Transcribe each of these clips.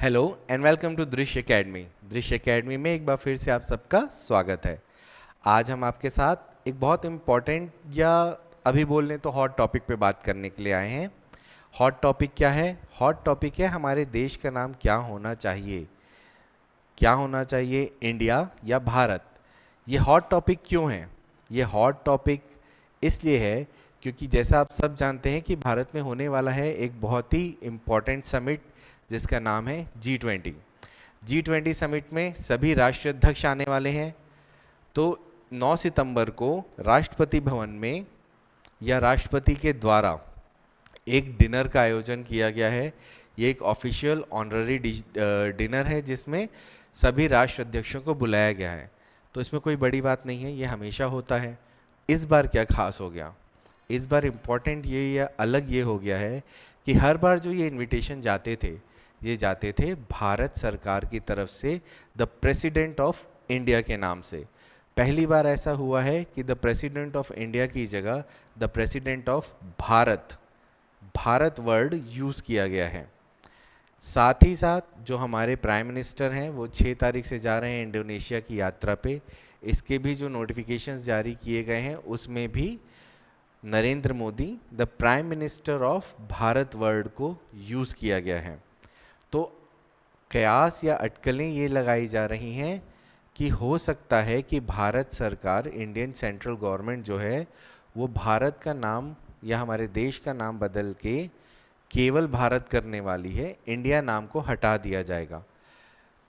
Hello and welcome to दृश्य academy. दृश्य academy में एक बार फिर से आप सबका स्वागत है। आज हम आपके साथ एक बहुत इम्पॉर्टेंट या अभी बोलने तो हॉट टॉपिक पे बात करने के लिए आए हैं। हॉट टॉपिक क्या है? हॉट टॉपिक है हमारे देश का नाम क्या होना चाहिए। क्या होना चाहिए, इंडिया या भारत? ये हॉट टॉपिक क्यों है? ये हॉट टॉपिक इसलिए है क्योंकि जैसा आप सब जानते हैं कि भारत में होने वाला है एक बहुत ही इम्पॉर्टेंट समिट जिसका नाम है G20। G20 समिट में सभी राष्ट्राध्यक्ष आने वाले हैं। तो 9 सितंबर को राष्ट्रपति भवन में या राष्ट्रपति के द्वारा एक डिनर का आयोजन किया गया है। ये एक ऑफिशियल ऑनररी डिनर है जिसमें सभी राष्ट्र अध्यक्षों को बुलाया गया है। तो इसमें कोई बड़ी बात नहीं है, ये हमेशा होता है। इस बार क्या खास हो गया? इस बार इम्पोर्टेंट ये या अलग ये हो गया है कि हर बार जो ये इनविटेशन जाते थे, ये जाते थे भारत सरकार की तरफ से द प्रेसिडेंट ऑफ इंडिया के नाम से। पहली बार ऐसा हुआ है कि द प्रेसिडेंट ऑफ इंडिया की जगह the president of Bharat, Bharat word use किया गया है। साथ ही साथ जो हमारे प्राइम मिनिस्टर हैं वो 6 तारीख से जा रहे हैं इंडोनेशिया की यात्रा पे। इसके भी जो नोटिफिकेशंस जारी किए गए हैं उसमें भी Narendra Modi the prime minister of Bharat word को यूज़ किया गया है। तो कयास या अटकलें ये लगाई जा रही हैं कि हो सकता है कि भारत सरकार, इंडियन सेंट्रल गवर्नमेंट जो है वो भारत का नाम या हमारे देश का नाम बदल के केवल भारत करने वाली है, इंडिया नाम को हटा दिया जाएगा।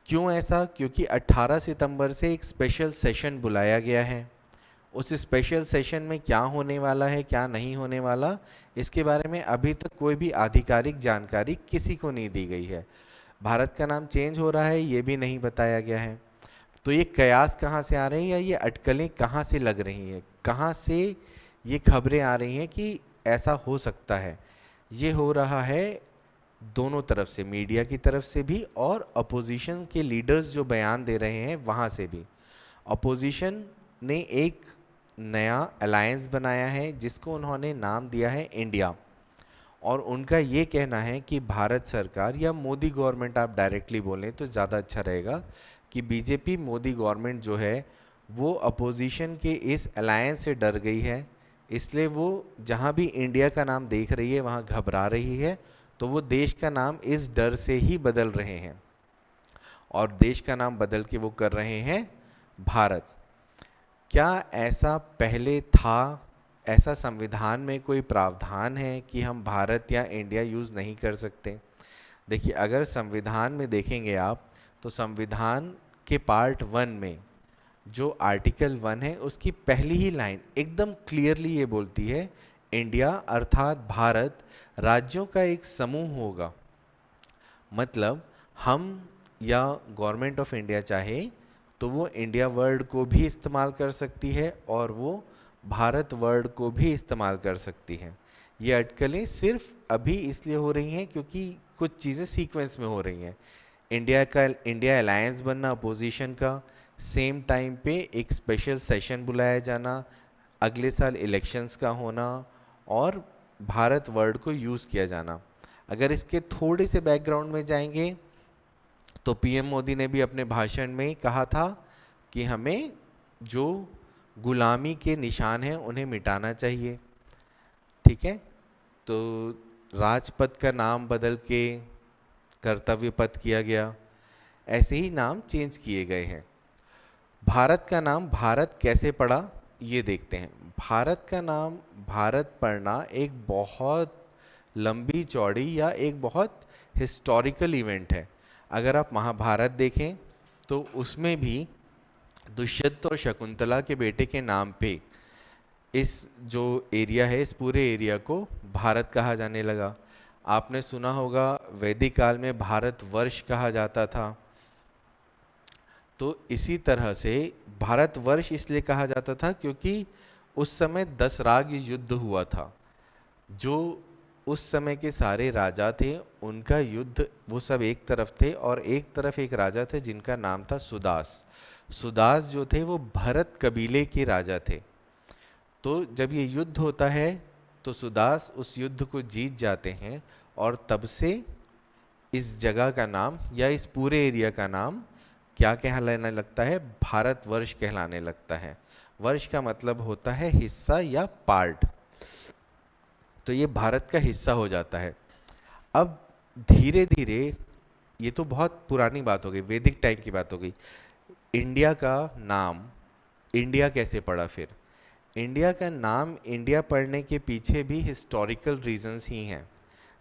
क्यों ऐसा? क्योंकि 18 सितंबर से एक स्पेशल सेशन बुलाया गया है। उस स्पेशल सेशन में क्या होने वाला है, क्या नहीं होने वाला, इसके बारे में अभी तक कोई भी आधिकारिक जानकारी किसी को नहीं दी गई है। भारत का नाम चेंज हो रहा है ये भी नहीं बताया गया है। तो ये कयास कहाँ से आ रहे हैं या ये अटकलें कहाँ से लग रही हैं, कहाँ से ये खबरें आ रही हैं कि ऐसा हो सकता है? ये हो रहा है दोनों तरफ से, मीडिया की तरफ से भी और अपोजिशन के लीडर्स जो बयान दे रहे हैं वहाँ से भी। अपोजिशन ने एक नया अलायंस बनाया है जिसको उन्होंने नाम दिया है इंडिया, और उनका ये कहना है कि भारत सरकार या मोदी गवर्नमेंट, आप डायरेक्टली बोलें तो ज़्यादा अच्छा रहेगा, कि बीजेपी मोदी गवर्नमेंट जो है वो अपोजिशन के इस अलायंस से डर गई है। इसलिए वो जहाँ भी इंडिया का नाम देख रही है वहाँ घबरा रही है। तो वो देश का नाम इस डर से ही बदल रहे हैं और देश का नाम बदल के वो कर रहे हैं भारत। क्या ऐसा पहले था? ऐसा संविधान में कोई प्रावधान है कि हम भारत या इंडिया यूज़ नहीं कर सकते? देखिए, अगर संविधान में देखेंगे आप तो संविधान के पार्ट 1 में जो आर्टिकल 1 है उसकी पहली ही लाइन एकदम क्लियरली ये बोलती है, इंडिया अर्थात भारत राज्यों का एक समूह होगा। मतलब हम या गवर्नमेंट ऑफ इंडिया चाहे तो वो इंडिया वर्ड को भी इस्तेमाल कर सकती है और वो भारत वर्ड को भी इस्तेमाल कर सकती है। ये अटकलें सिर्फ अभी इसलिए हो रही हैं क्योंकि कुछ चीज़ें सीक्वेंस में हो रही हैं। इंडिया अलायंस बनना अपोजिशन का, सेम टाइम पे एक स्पेशल सेशन बुलाया जाना, अगले साल इलेक्शंस का होना और भारत वर्ड को यूज़ किया जाना। अगर इसके थोड़े से बैकग्राउंड में जाएंगे तो पीएम मोदी ने भी अपने भाषण में कहा था कि हमें जो गुलामी के निशान हैं उन्हें मिटाना चाहिए। ठीक है, तो राजपथ का नाम बदल के कर्तव्य पथ किया गया। ऐसे ही नाम चेंज किए गए हैं। भारत का नाम भारत कैसे पड़ा ये देखते हैं। भारत का नाम भारत पढ़ना एक बहुत लंबी चौड़ी या एक बहुत हिस्टोरिकल इवेंट है। अगर आप महाभारत देखें तो उसमें भी दुष्यंत और शकुंतला के बेटे के नाम पे इस जो एरिया है, इस पूरे एरिया को भारत कहा जाने लगा। आपने सुना होगा वैदिक काल में भारत वर्ष कहा जाता था। तो इसी तरह से भारतवर्ष इसलिए कहा जाता था क्योंकि उस समय 10 राग युद्ध हुआ था। जो उस समय के सारे राजा थे उनका युद्ध, वो सब एक तरफ थे और एक तरफ एक राजा थे जिनका नाम था सुदास। सुदास जो थे वो भरत कबीले के राजा थे। तो जब ये युद्ध होता है तो सुदास उस युद्ध को जीत जाते हैं और तब से इस जगह का नाम या इस पूरे एरिया का नाम क्या कहलाने लगता है? भारतवर्ष कहलाने लगता है। वर्ष का मतलब होता है हिस्सा या पार्ट, तो ये भारत का हिस्सा हो जाता है। अब धीरे धीरे, ये तो बहुत पुरानी बात हो गई, वैदिक टाइम की बात हो गई। इंडिया का नाम इंडिया कैसे पड़ा फिर? इंडिया का नाम इंडिया पड़ने के पीछे भी हिस्टोरिकल रीजंस ही हैं।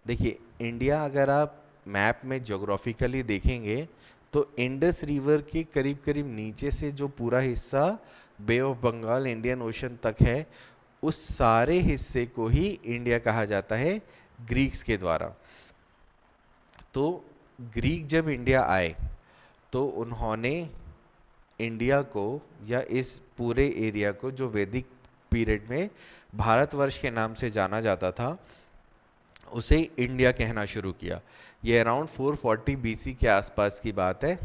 देखिए, इंडिया अगर आप मैप में ज्योग्राफिकली देखेंगे तो इंडस रिवर के करीब करीब नीचे से जो पूरा हिस्सा बे ऑफ बंगाल, इंडियन ओशन तक है, उस सारे हिस्से को ही इंडिया कहा जाता है ग्रीक्स के द्वारा। तो ग्रीक जब इंडिया आए तो उन्होंने इंडिया को या इस पूरे एरिया को, जो वैदिक पीरियड में भारतवर्ष के नाम से जाना जाता था, उसे इंडिया कहना शुरू किया। ये अराउंड 440 बीसी के आसपास की बात है।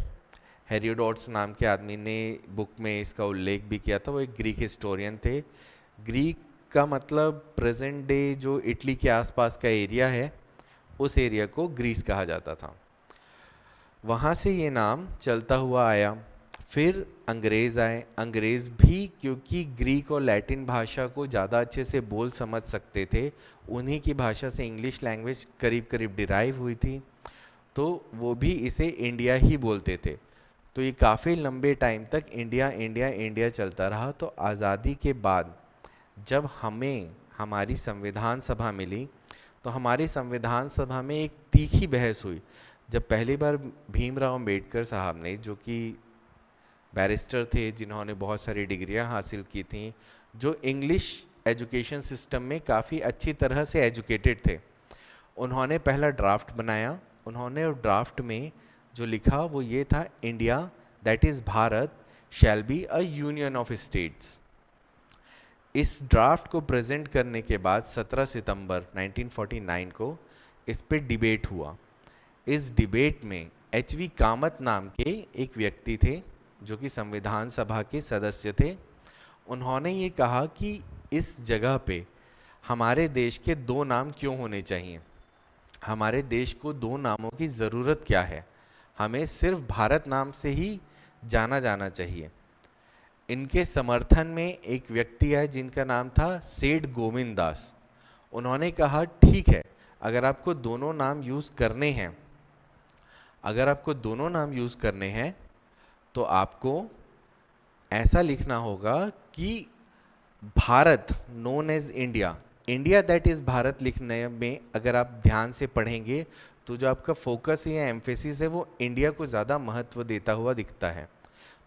हेरोडोटस नाम के आदमी ने बुक में इसका उल्लेख भी किया था। वो एक ग्रीक हिस्टोरियन थे। ग्रीक का मतलब प्रेजेंट डे जो इटली के आसपास का एरिया है, उस एरिया को ग्रीस कहा जाता था। वहाँ से ये नाम चलता हुआ आया। फिर अंग्रेज़ आए। अंग्रेज़ भी क्योंकि ग्रीक और लैटिन भाषा को ज़्यादा अच्छे से बोल समझ सकते थे, उन्हीं की भाषा से इंग्लिश लैंग्वेज करीब करीब डिराइव हुई थी, तो वो भी इसे इंडिया ही बोलते थे। तो ये काफ़ी लंबे टाइम तक इंडिया इंडिया इंडिया चलता रहा। तो आज़ादी के बाद जब हमें हमारी संविधान सभा मिली, तो हमारी संविधान सभा में एक तीखी बहस हुई। जब पहली बार भीमराव अंबेडकर साहब ने, जो कि बैरिस्टर थे, जिन्होंने बहुत सारी डिग्रियां हासिल की थी, जो इंग्लिश एजुकेशन सिस्टम में काफ़ी अच्छी तरह से एजुकेटेड थे, उन्होंने पहला ड्राफ्ट बनाया। उन्होंने उस ड्राफ्ट में जो लिखा वो ये था, India that is Bharat shall be a union of states. इस ड्राफ्ट को प्रेजेंट करने के बाद 17 सितंबर 1949 को इस पे डिबेट हुआ। इस डिबेट में एच.वी. कामत नाम के एक व्यक्ति थे, जो कि संविधान सभा के सदस्य थे। उन्होंने ये कहा कि इस जगह पे हमारे देश के दो नाम क्यों होने चाहिए? हमारे देश को दो नामों की ज़रूरत क्या है? हमें सिर्फ भारत नाम से ही जाना जाना चाहिए। इनके समर्थन में एक व्यक्ति है जिनका नाम था सेठ गोविंद दास। उन्होंने कहा, ठीक है, अगर आपको दोनों नाम यूज़ करने हैं, अगर आपको दोनों नाम यूज़ करने हैं तो आपको ऐसा लिखना होगा कि Bharat known as India, India that is Bharat लिखने में अगर आप ध्यान से पढ़ेंगे तो जो आपका फोकस है या एम्फेसिस है वो इंडिया को ज़्यादा महत्व देता हुआ दिखता है।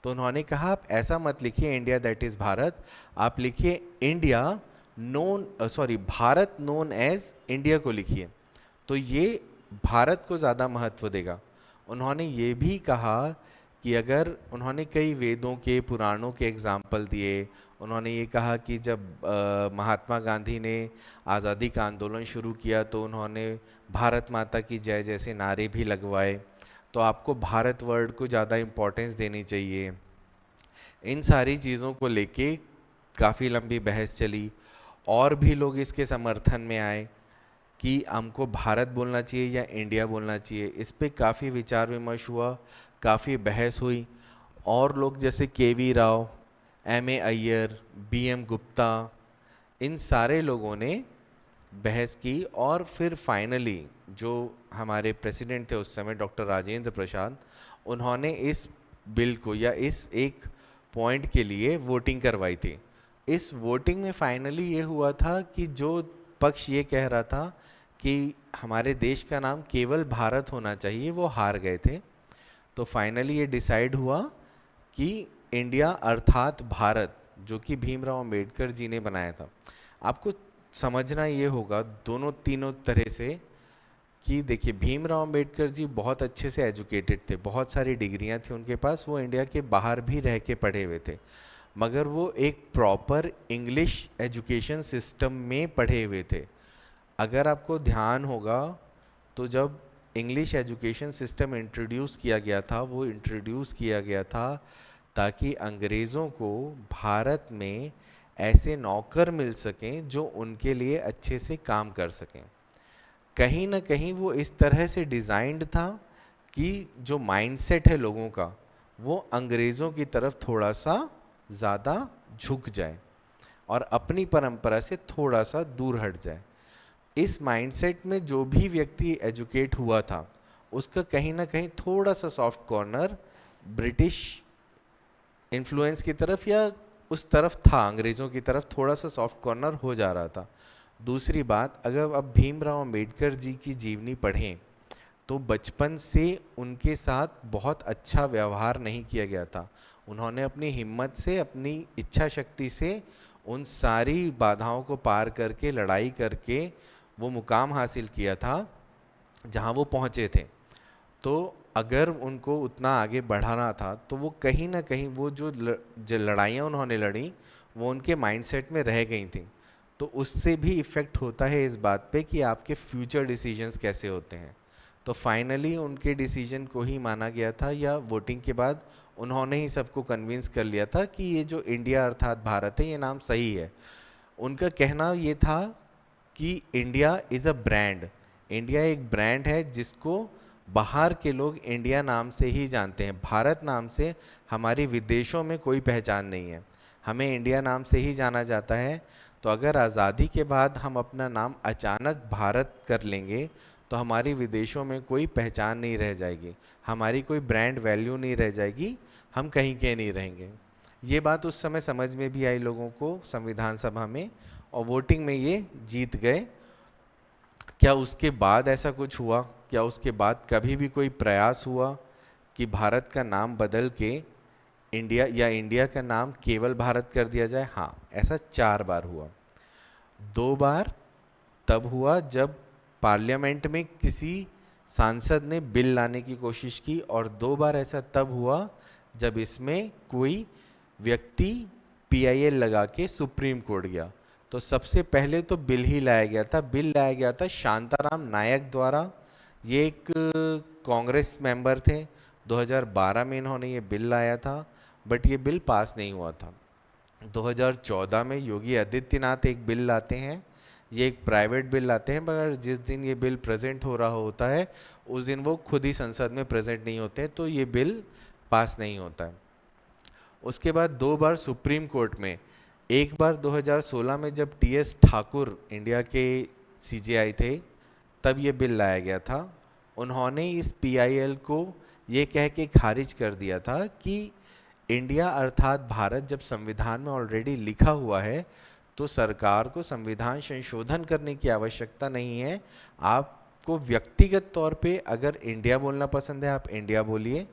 तो उन्होंने कहा, आप ऐसा मत लिखिए इंडिया दैट इज़ भारत, आप लिखिए India Bharat known as India को लिखिए, तो ये भारत को ज़्यादा महत्व देगा। उन्होंने ये भी कहा कि अगर, उन्होंने कई वेदों के, पुराणों के एग्जाम्पल दिए। उन्होंने ये कहा कि जब महात्मा गांधी ने आज़ादी का आंदोलन शुरू किया तो उन्होंने भारत माता की जय जैसे नारे भी लगवाए, तो आपको भारत वर्ड को ज़्यादा इम्पोर्टेंस देनी चाहिए। इन सारी चीज़ों को लेके काफ़ी लंबी बहस चली और भी लोग इसके समर्थन में आए कि हमको भारत बोलना चाहिए या इंडिया बोलना चाहिए। इस पे काफ़ी विचार विमर्श हुआ, काफ़ी बहस हुई और लोग जैसे K V. Rao, M A. Iyer, B M. Gupta, इन सारे लोगों ने बहस की और फिर फाइनली जो हमारे प्रेसिडेंट थे उस समय, डॉक्टर राजेंद्र प्रसाद, उन्होंने इस बिल को या इस एक पॉइंट के लिए वोटिंग करवाई थी। इस वोटिंग में फाइनली ये हुआ था कि जो पक्ष ये कह रहा था कि हमारे देश का नाम केवल भारत होना चाहिए, वो हार गए थे। तो फाइनली ये डिसाइड हुआ कि इंडिया अर्थात भारत, जो कि भीमराव अंबेडकर जी ने बनाया था। आपको समझना ये होगा दोनों तीनों तरह से कि देखिए, भीमराव अंबेडकर जी बहुत अच्छे से एजुकेटेड थे, बहुत सारी डिग्रियां थी उनके पास, वो इंडिया के बाहर भी रह के पढ़े हुए थे, मगर वो एक प्रॉपर इंग्लिश एजुकेशन सिस्टम में पढ़े हुए थे। अगर आपको ध्यान होगा तो जब इंग्लिश एजुकेशन सिस्टम इंट्रोड्यूस किया गया था, वो इंट्रोड्यूस किया गया था ताकि अंग्रेज़ों को भारत में ऐसे नौकर मिल सकें जो उनके लिए अच्छे से काम कर सकें। कहीं ना कहीं वो इस तरह से डिज़ाइंड था कि जो माइंडसेट है लोगों का वो अंग्रेज़ों की तरफ थोड़ा सा ज़्यादा झुक जाए और अपनी परंपरा से थोड़ा सा दूर हट जाए। इस माइंडसेट में जो भी व्यक्ति एजुकेट हुआ था उसका कहीं ना कहीं थोड़ा सा सॉफ्ट कॉर्नर ब्रिटिश इन्फ्लुएंस की तरफ या उस तरफ था, अंग्रेज़ों की तरफ थोड़ा सा सॉफ्ट कॉर्नर हो जा रहा था। दूसरी बात, अगर अब भीमराव अंबेडकर जी की जीवनी पढ़ें तो बचपन से उनके साथ बहुत अच्छा व्यवहार नहीं किया गया था। उन्होंने अपनी हिम्मत से, अपनी इच्छा शक्ति से उन सारी बाधाओं को पार करके, लड़ाई करके वो मुकाम हासिल किया था जहां वो पहुंचे थे। तो अगर उनको उतना आगे बढ़ाना था तो वो कहीं ना कहीं वो जो लड़ाइयाँ उन्होंने लड़ी वो उनके माइंडसेट में रह गई थी। तो उससे भी इफ़ेक्ट होता है इस बात पे कि आपके फ्यूचर डिसीजंस कैसे होते हैं। तो फाइनली उनके डिसीजन को ही माना गया था, या वोटिंग के बाद उन्होंने ही सबको कन्विंस कर लिया था कि ये जो इंडिया अर्थात भारत है ये नाम सही है। उनका कहना ये था कि India is a brand, India एक ब्रांड है जिसको बाहर के लोग इंडिया नाम से ही जानते हैं, भारत नाम से हमारी विदेशों में कोई पहचान नहीं है, हमें इंडिया नाम से ही जाना जाता है। तो अगर आज़ादी के बाद हम अपना नाम अचानक भारत कर लेंगे तो हमारी विदेशों में कोई पहचान नहीं रह जाएगी, हमारी कोई ब्रांड वैल्यू नहीं रह जाएगी, हम कहीं के नहीं रहेंगे। ये बात उस समय समझ में भी आई लोगों को संविधान सभा में, और वोटिंग में ये जीत गए। क्या उसके बाद ऐसा कुछ हुआ? क्या उसके बाद कभी भी कोई प्रयास हुआ कि भारत का नाम बदल के इंडिया, या इंडिया का नाम केवल भारत कर दिया जाए? हाँ, ऐसा 4 बार हुआ। 2 बार तब हुआ जब पार्लियामेंट में किसी सांसद ने बिल लाने की कोशिश की, और 2 बार ऐसा तब हुआ जब इसमें कोई व्यक्ति पीआईएल लगा के सुप्रीम कोर्ट गया। तो सबसे पहले तो बिल ही लाया गया था, बिल लाया गया था शांताराम नायक द्वारा। ये एक कांग्रेस मेंबर थे, 2012 में इन्होंने ये बिल लाया था, बट ये बिल पास नहीं हुआ था। 2014 में योगी आदित्यनाथ एक बिल लाते हैं, ये एक प्राइवेट बिल लाते हैं, मगर जिस दिन ये बिल प्रेजेंट हो रहा होता है उस दिन वो खुद ही संसद में प्रेजेंट नहीं होते, तो ये बिल पास नहीं होता है। उसके बाद 2 बार सुप्रीम कोर्ट में, एक बार 2016 में जब टीएस ठाकुर इंडिया के सीजेआई थे तब ये बिल लाया गया था। उन्होंने इस पीआईएल को ये कह के खारिज कर दिया था कि इंडिया अर्थात भारत जब संविधान में ऑलरेडी लिखा हुआ है तो सरकार को संविधान संशोधन करने की आवश्यकता नहीं है। आपको व्यक्तिगत तौर पे अगर इंडिया बोलना पसंद है आप इंडिया बोलिए,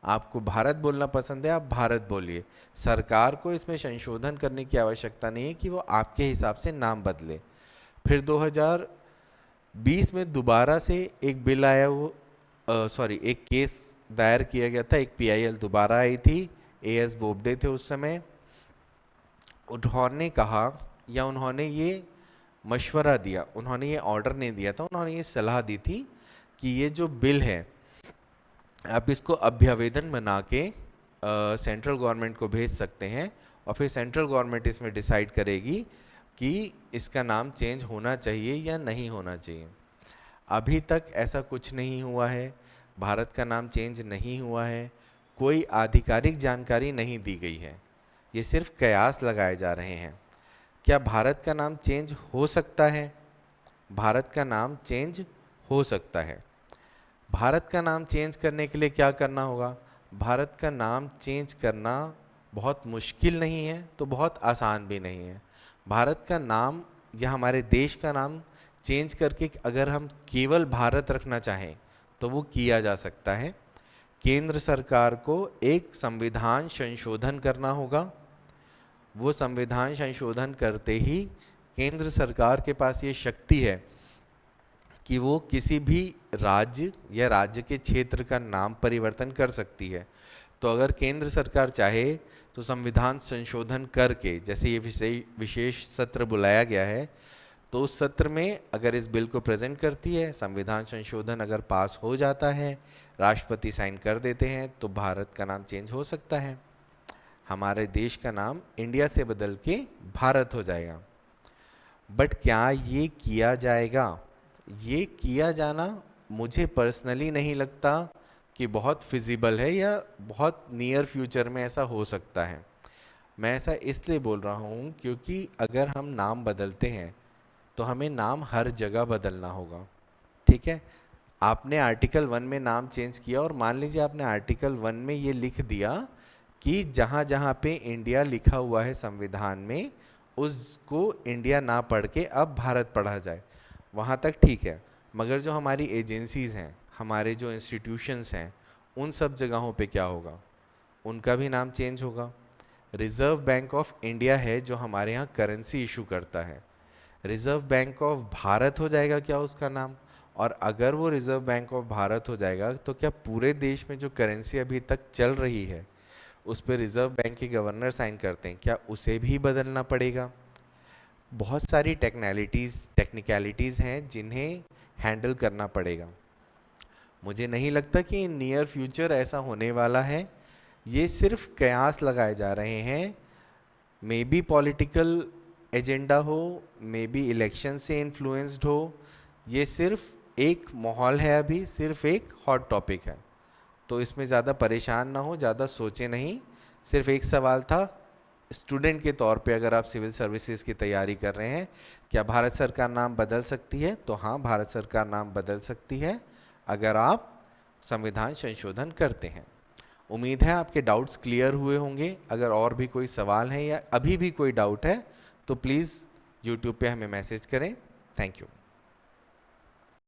आपको भारत बोलना पसंद है आप भारत बोलिए, सरकार को इसमें संशोधन करने की आवश्यकता नहीं है कि वो आपके हिसाब से नाम बदले। फिर 2020 में दोबारा से एक बिल आया, वो एक केस दायर किया गया था, एक पीआईएल दोबारा आई थी, एएस बोबडे थे उस समय। उन्होंने कहा, या उन्होंने ये मशवरा दिया, उन्होंने ये ऑर्डर नहीं दिया था, उन्होंने ये सलाह दी थी कि ये जो बिल है आप इसको अभ्यावेदन बना के सेंट्रल गवर्नमेंट को भेज सकते हैं, और फिर सेंट्रल गवर्नमेंट इसमें डिसाइड करेगी कि इसका नाम चेंज होना चाहिए या नहीं होना चाहिए। अभी तक ऐसा कुछ नहीं हुआ है, भारत का नाम चेंज नहीं हुआ है, कोई आधिकारिक जानकारी नहीं दी गई है, ये सिर्फ कयास लगाए जा रहे हैं। क्या भारत का नाम चेंज हो सकता है? भारत का नाम चेंज हो सकता है। भारत का नाम चेंज करने के लिए क्या करना होगा? भारत का नाम चेंज करना बहुत मुश्किल नहीं है तो बहुत आसान भी नहीं है। भारत का नाम या हमारे देश का नाम चेंज करके अगर हम केवल भारत रखना चाहें तो वो किया जा सकता है। केंद्र सरकार को एक संविधान संशोधन करना होगा, वो संविधान संशोधन करते ही केंद्र सरकार के पास ये शक्ति है कि वो किसी भी राज्य या राज्य के क्षेत्र का नाम परिवर्तन कर सकती है। तो अगर केंद्र सरकार चाहे तो संविधान संशोधन करके, जैसे ये विशेष सत्र बुलाया गया है, तो उस सत्र में अगर इस बिल को प्रेजेंट करती है, संविधान संशोधन अगर पास हो जाता है, राष्ट्रपति साइन कर देते हैं, तो भारत का नाम चेंज हो सकता है। हमारे देश का नाम इंडिया से बदल के भारत हो जाएगा। बट क्या ये किया जाएगा? ये किया जाना मुझे पर्सनली नहीं लगता कि बहुत फिजिबल है या बहुत नियर फ्यूचर में ऐसा हो सकता है। मैं ऐसा इसलिए बोल रहा हूँ क्योंकि अगर हम नाम बदलते हैं तो हमें नाम हर जगह बदलना होगा। ठीक है, आपने आर्टिकल 1 में नाम चेंज किया और मान लीजिए आपने आर्टिकल 1 में ये लिख दिया कि जहाँ जहाँ पे इंडिया लिखा हुआ है संविधान में उसको इंडिया ना पढ़ के अब भारत पढ़ा जाए, वहाँ तक ठीक है। मगर जो हमारी एजेंसीज़ हैं, हमारे जो इंस्टीट्यूशंस हैं, उन सब जगहों पे क्या होगा? उनका भी नाम चेंज होगा। रिज़र्व बैंक ऑफ इंडिया है जो हमारे यहाँ करेंसी इशू करता है, रिज़र्व बैंक ऑफ भारत हो जाएगा क्या उसका नाम? और अगर वो रिज़र्व बैंक ऑफ भारत हो जाएगा तो क्या पूरे देश में जो करेंसी अभी तक चल रही है उस पर रिज़र्व बैंक के गवर्नर साइन करते हैं, क्या उसे भी बदलना पड़ेगा? बहुत सारी टेक्निकलिटीज़ हैं जिन्हें हैंडल करना पड़ेगा। मुझे नहीं लगता कि इन नियर फ्यूचर ऐसा होने वाला है। ये सिर्फ कयास लगाए जा रहे हैं। मे बी पॉलिटिकल एजेंडा हो, मे बी इलेक्शन से इन्फ्लुएंस्ड हो। ये सिर्फ एक माहौल है, अभी सिर्फ एक हॉट टॉपिक है, तो इसमें ज़्यादा परेशान ना हो, ज़्यादा सोचे नहीं। सिर्फ एक सवाल था, स्टूडेंट के तौर पे अगर आप सिविल सर्विसेज की तैयारी कर रहे हैं, क्या भारत सरकार नाम बदल सकती है? तो हाँ, भारत सरकार नाम बदल सकती है अगर आप संविधान संशोधन करते हैं। उम्मीद है आपके डाउट्स क्लियर हुए होंगे। अगर और भी कोई सवाल है या अभी भी कोई डाउट है तो प्लीज़ यूट्यूब पे हमें मैसेज करें। Thank you.